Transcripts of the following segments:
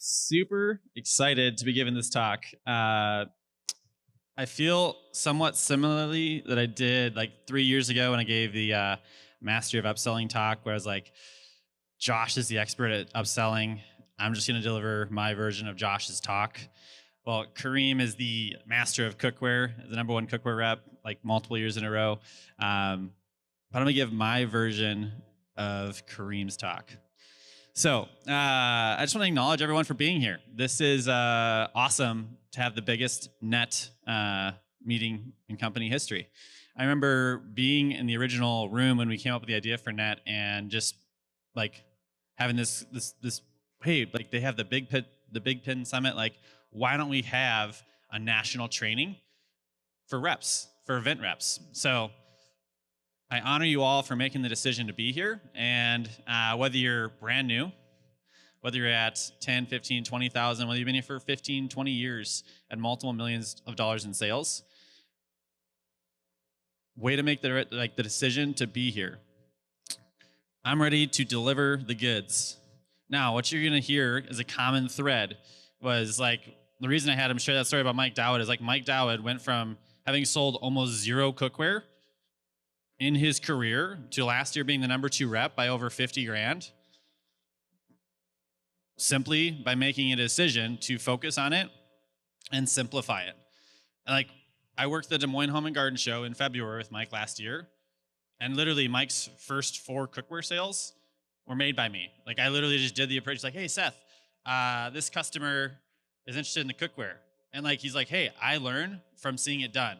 Super excited to be giving this talk. I feel somewhat similarly that I did like 3 years ago when I gave the Mastery of Upselling talk, where I was like, Josh is the expert at upselling. I'm just going to deliver my version of Josh's talk. Well, Kareem is the master of cookware, the #1 cookware rep, like multiple years in a row. But I'm going to give my version of Kareem's talk. So I just want to acknowledge everyone for being here. This is awesome to have the biggest NET meeting in company history. I remember being in the original room when we came up with the idea for NET and just like having this hey, like they have the Big Pin Summit. Like, why don't we have a national training for reps, for event reps? So I honor you all for making the decision to be here. And whether you're brand new, whether you're at 10, 15, 20,000, whether you've been here for 15, 20 years and multiple millions of dollars in sales, way to make the decision to be here. I'm ready to deliver the goods. Now, what you're gonna hear is a common thread was like, the reason I had him share that story about Mike Dowd is like Mike Dowd went from having sold almost zero cookware in his career to last year being the #2 rep by over 50 grand, simply by making a decision to focus on it and simplify it. And like, I worked the Des Moines Home and Garden Show in February with Mike last year, and literally Mike's first 4 cookware sales were made by me. Like, I literally just did the approach, like, hey, Seth, this customer is interested in the cookware. And like, he's like, hey, I learn from seeing it done.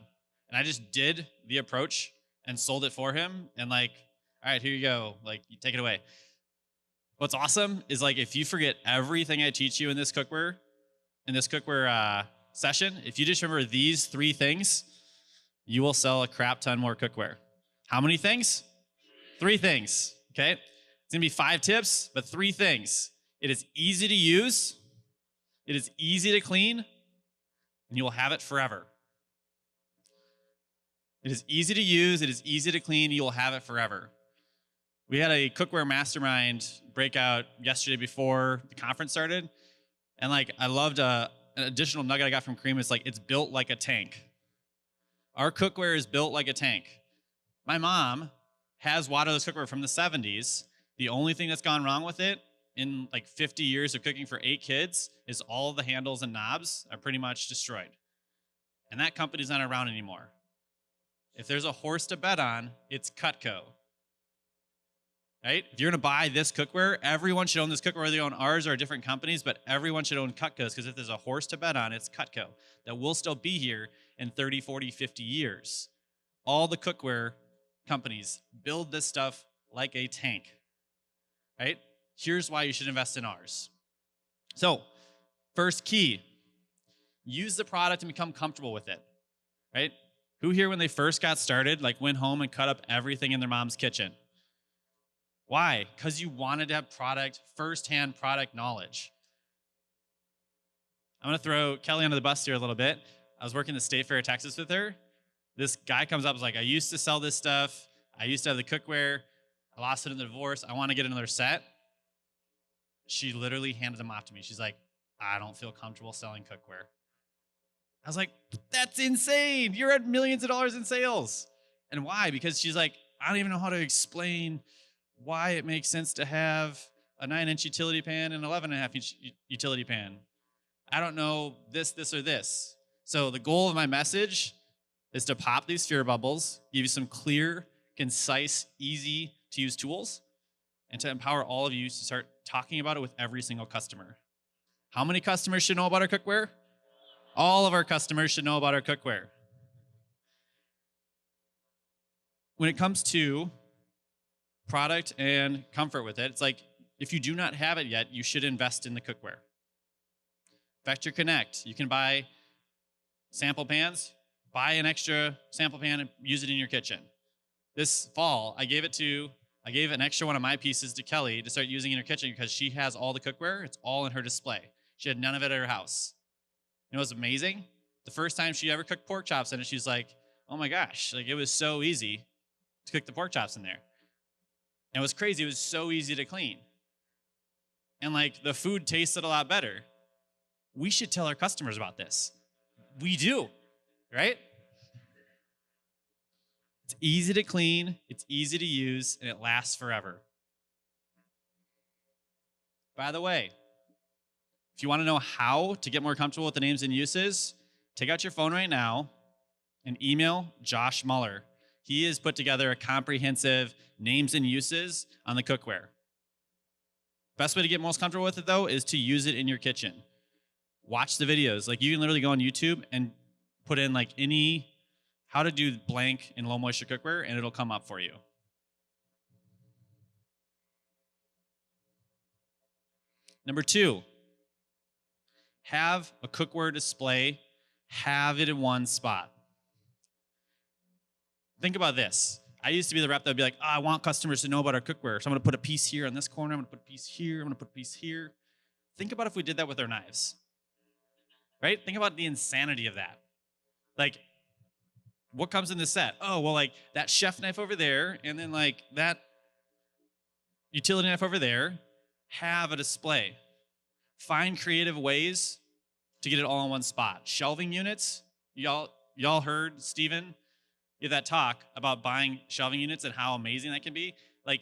And I just did the approach and sold it for him. And like, all right, here you go. Like, you take it away. What's awesome is like, if you forget everything I teach you in this cookware session, if you just remember these 3 things, you will sell a crap ton more cookware. How many things? 3 things, okay? It's gonna be 5 tips, but 3 things. It is easy to use, it is easy to clean, and you will have it forever. It is easy to use, it is easy to clean, you will have it forever. We had a cookware mastermind breakout yesterday before the conference started, and like, I loved an additional nugget I got from Kareem. It's like, it's built like a tank. Our cookware is built like a tank. My mom has waterless cookware from the 70s. The only thing that's gone wrong with it in like 50 years of cooking for 8 kids is all the handles and knobs are pretty much destroyed. And that company's not around anymore. If there's a horse to bet on, it's Cutco. Right? If you're gonna buy this cookware, everyone should own this cookware, whether they own ours or different companies, but everyone should own Cutco's, because if there's a horse to bet on, it's Cutco. That will still be here in 30, 40, 50 years. All the cookware companies build this stuff like a tank, right? Here's why you should invest in ours. So, first key, use the product and become comfortable with it, right? Who here, when they first got started, like went home and cut up everything in their mom's kitchen? Why? Because you wanted to have first-hand product knowledge. I'm gonna throw Kelly under the bus here a little bit. I was working the State Fair of Texas with her. This guy comes up and is like, I used to sell this stuff. I used to have the cookware. I lost it in the divorce. I want to get another set. She literally handed them off to me. She's like, I don't feel comfortable selling cookware. I was like, that's insane. You're at millions of dollars in sales. And why? Because she's like, I don't even know how to explain why it makes sense to have a 9-inch utility pan and an 11.5-inch utility pan. I don't know this, or this. So the goal of my message is to pop these fear bubbles, give you some clear, concise, easy to use tools, and to empower all of you to start talking about it with every single customer. How many customers should know about our cookware? All of our customers should know about our cookware. When it comes to product and comfort with it, it's like, if you do not have it yet, you should invest in the cookware. Vector Connect, you can buy sample pans, buy an extra sample pan and use it in your kitchen. This fall, I gave an extra one of my pieces to Kelly to start using in her kitchen because she has all the cookware. It's all in her display. She had none of it at her house. You know what's amazing? The first time she ever cooked pork chops in it, she's like, oh my gosh, like, it was so easy to cook the pork chops in there. And it was crazy. It was so easy to clean. And like, the food tasted a lot better. We should tell our customers about this. We do, right? It's easy to clean, it's easy to use, and it lasts forever. By the way, if you want to know how to get more comfortable with the names and uses, take out your phone right now and email Josh Muller. He has put together a comprehensive names and uses on the cookware. Best way to get most comfortable with it, though, is to use it in your kitchen. Watch the videos. Like, you can literally go on YouTube and put in like any how to do blank in low moisture cookware, and it'll come up for you. Number 2, have a cookware display, have it in one spot. Think about this. I used to be the rep that would be like, oh, I want customers to know about our cookware, so I'm going to put a piece here on this corner, I'm going to put a piece here, I'm going to put a piece here. Think about if we did that with our knives, right? Think about the insanity of that. Like, what comes in the set? Oh, well, like that chef knife over there, and then like that utility knife over there. Have a display. Find creative ways to get it all in one spot. Shelving units. Y'all heard Steven give that talk about buying shelving units and how amazing that can be. Like,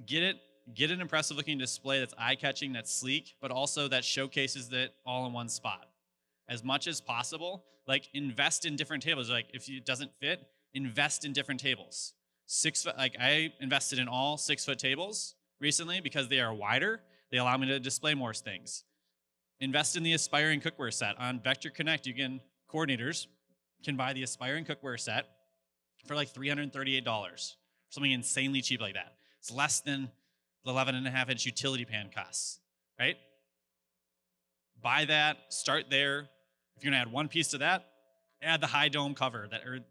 get an impressive looking display that's eye-catching, that's sleek, but also that showcases it all in one spot. As much as possible, like, invest in different tables. Like, if it doesn't fit, invest in different tables. 6 foot, like, I invested in all 6-foot tables recently because they are wider. They allow me to display more things. Invest in the Aspiring Cookware set. On Vector Connect, coordinators can buy the Aspiring Cookware set for like $338. Something insanely cheap like that. It's less than the 11.5-inch utility pan costs, right? Buy that, start there. If you're gonna add one piece to that, add the high dome cover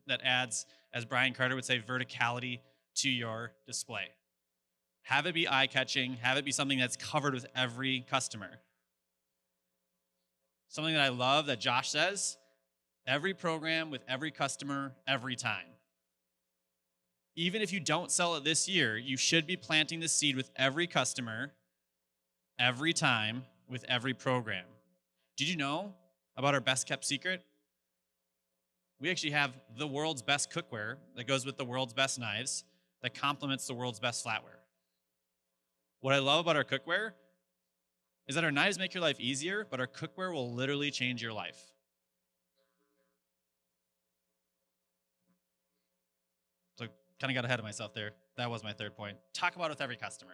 that adds, as Brian Carter would say, verticality to your display. Have it be eye-catching, have it be something that's covered with every customer. Something that I love that Josh says, every program with every customer, every time. Even if you don't sell it this year, you should be planting the seed with every customer, every time, with every program. Did you know about our best kept secret? We actually have the world's best cookware that goes with the world's best knives that complements the world's best flatware. What I love about our cookware is that our knives make your life easier, but our cookware will literally change your life. So kind of got ahead of myself there. That was my third point. Talk about it with every customer.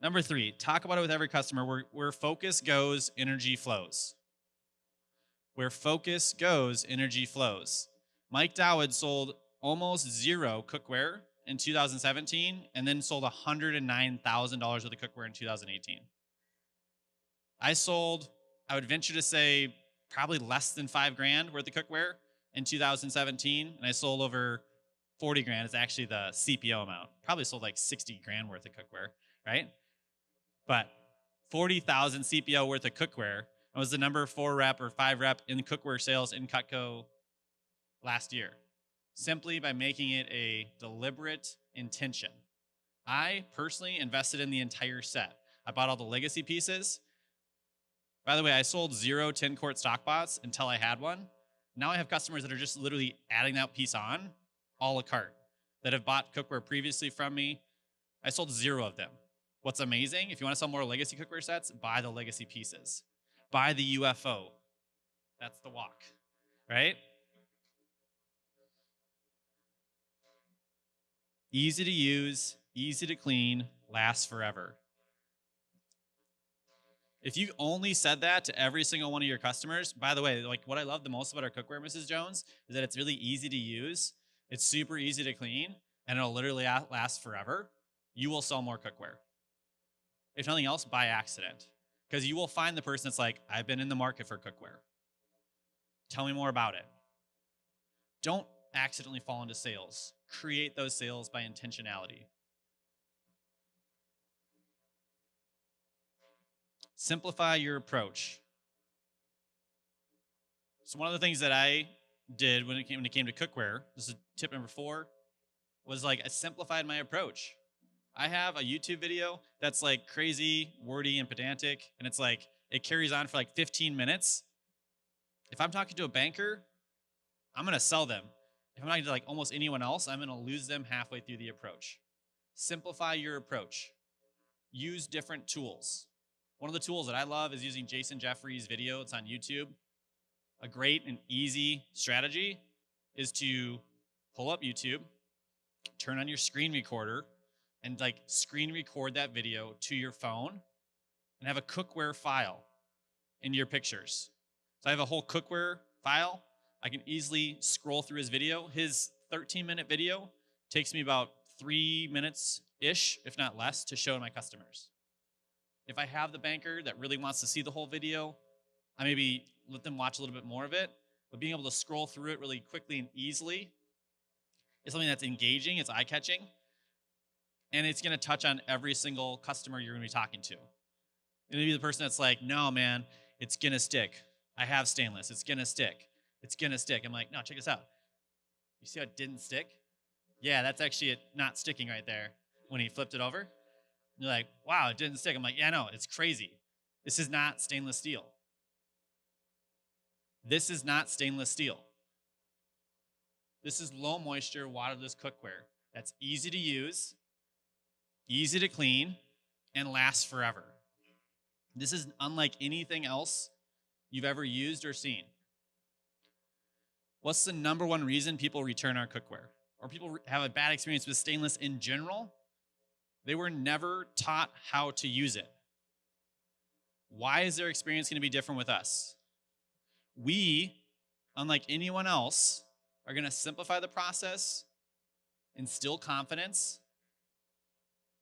Number 3, talk about it with every customer. Where focus goes, energy flows. Where focus goes, energy flows. Mike Dowd sold almost 0 cookware in 2017 and then sold $109,000 worth of cookware in 2018. I would venture to say, probably less than $5,000 worth of cookware in 2017, and I sold over 40 grand. It's actually the CPO amount. Probably sold like 60 grand worth of cookware, right? But 40,000 CPO worth of cookware. I was the number 4 rep or 5 rep in cookware sales in Cutco last year, simply by making it a deliberate intention. I personally invested in the entire set. I bought all the legacy pieces. By the way, I sold 0 10-quart stock pots until I had one. Now I have customers that are just literally adding that piece on, a la carte, that have bought cookware previously from me. I sold 0 of them. What's amazing, if you want to sell more legacy cookware sets, buy the legacy pieces. Buy the UFO. That's the walk, right? Easy to use, easy to clean, lasts forever. If you only said that to every single one of your customers, by the way, like, what I love the most about our cookware, Mrs. Jones, is that it's really easy to use, it's super easy to clean, and it'll literally last forever. You will sell more cookware. If nothing else, by accident. Because you will find the person that's like, I've been in the market for cookware. Tell me more about it. Don't accidentally fall into sales. Create those sales by intentionality. Simplify your approach. So one of the things that I did when it came to cookware, this is tip number 4, was like I simplified my approach. I have a YouTube video that's like crazy, wordy, and pedantic, and it's like It carries on for like 15 minutes. If I'm talking to a banker, I'm going to sell them. If I'm talking to like almost anyone else, I'm going to lose them halfway through the approach. Simplify your approach. Use different tools. One of the tools that I love is using Jason Jeffrey's video. It's on YouTube. A great and easy strategy is to pull up YouTube, turn on your screen recorder, and like screen record that video to your phone and have a cookware file in your pictures. So I have a whole cookware file. I can easily scroll through his video. His 13-minute video takes me about 3 minutes-ish, if not less, to show to my customers. If I have the banker that really wants to see the whole video, I maybe let them watch a little bit more of it, but being able to scroll through it really quickly and easily is something that's engaging, it's eye-catching, and it's going to touch on every single customer you're going to be talking to. And maybe the person that's like, no, man, it's going to stick. I have stainless. It's going to stick. It's going to stick. I'm like, no, check this out. You see how it didn't stick? Yeah, that's actually it not sticking right there when he flipped it over. And you're like, wow, it didn't stick. I'm like, yeah, no, it's crazy. This is not stainless steel. This is not stainless steel. This is low moisture, waterless cookware that's easy to use, easy to clean, and lasts forever. This is unlike anything else you've ever used or seen. What's the number one reason people return our cookware? Or people have a bad experience with stainless in general? They were never taught how to use it. Why is their experience going to be different with us? We, unlike anyone else, are going to simplify the process, instill confidence,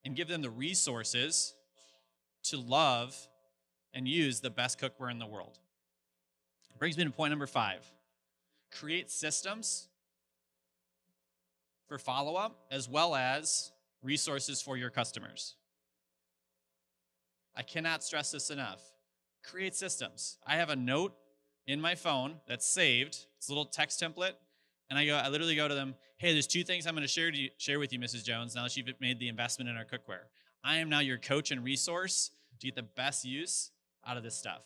and give them the resources to love and use the best cookware in the world. Brings me to point number 5. Create systems for follow-up as well as resources for your customers. I cannot stress this enough. Create systems. I have a note in my phone that's saved. It's a little text template. And I literally go to them, hey, there's 2 things I'm going to share with you, Mrs. Jones, now that you've made the investment in our cookware. I am now your coach and resource to get the best use out of this stuff.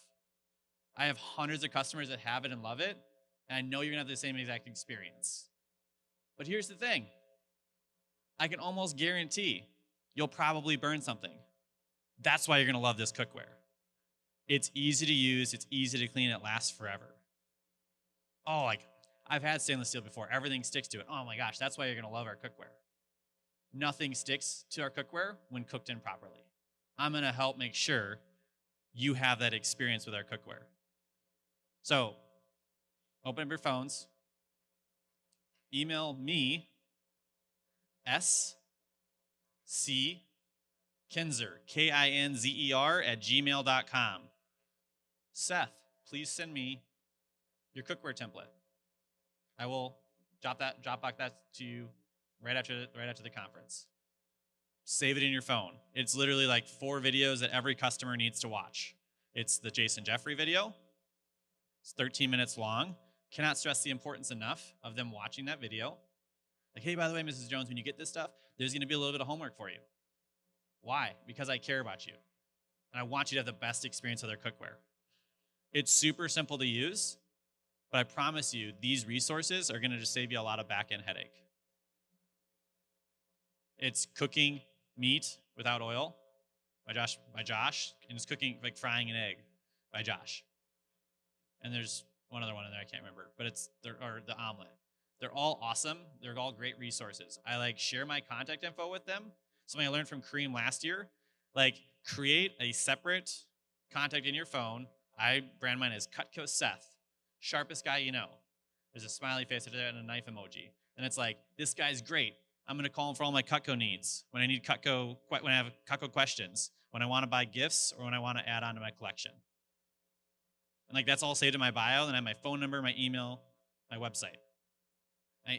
I have hundreds of customers that have it and love it, and I know you're going to have the same exact experience. But here's the thing. I can almost guarantee you'll probably burn something. That's why you're going to love this cookware. It's easy to use, it's easy to clean, it lasts forever. Oh, like, I've had stainless steel before. Everything sticks to it. Oh my gosh, that's why you're going to love our cookware. Nothing sticks to our cookware when cooked in properly. I'm going to help make sure you have that experience with our cookware. So, open up your phones. Email me, S C Kinzer, Kinzer @gmail.com. Seth, please send me your cookware template. I will drop back that to you right after the conference. Save it in your phone. It's literally like 4 videos that every customer needs to watch. It's the Jason Jeffrey video. It's 13 minutes long. Cannot stress the importance enough of them watching that video. Like, hey, by the way, Mrs. Jones, when you get this stuff, there's going to be a little bit of homework for you. Why? Because I care about you. And I want you to have the best experience with our cookware. It's super simple to use, but I promise you, these resources are going to just save you a lot of back-end headache. It's cooking meat without oil by Josh, and it's cooking, like frying an egg by Josh. And there's one other one in there I can't remember, but or the omelet. They're all awesome. They're all great resources. I like share my contact info with them. Something I learned from Kareem last year. Like, create a separate contact in your phone. I brand mine as Cutco Seth, sharpest guy you know. There's a smiley face and a knife emoji. And it's like, this guy's great. I'm going to call him for all my Cutco needs. When I have Cutco questions, when I want to buy gifts, or when I want to add on to my collection. And like, that's all saved in my bio. And I have my phone number, my email, my website.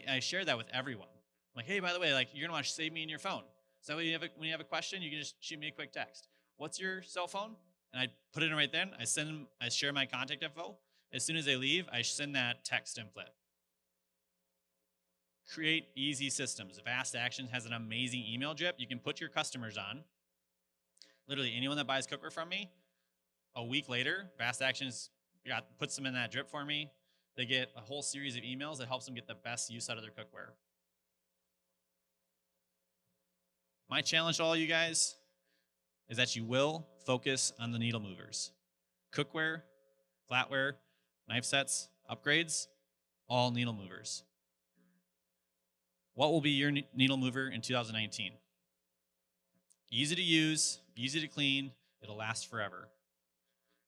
I share that with everyone. I'm like, hey, by the way, like, you're going to want to save me in your phone. So when you have a question, you can just shoot me a quick text. What's your cell phone? And I put it in right then. I share my contact info. As soon as they leave, I send that text template. Create easy systems. Fast Action has an amazing email drip you can put your customers on. Literally anyone that buys cookware from me, a week later, Fast Actions puts them in that drip for me. They get a whole series of emails that helps them get the best use out of their cookware. My challenge to all you guys is that you will focus on the needle movers. Cookware, flatware, knife sets, upgrades, all needle movers. What will be your needle mover in 2019? Easy to use, easy to clean, it'll last forever.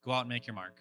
Go out and make your mark.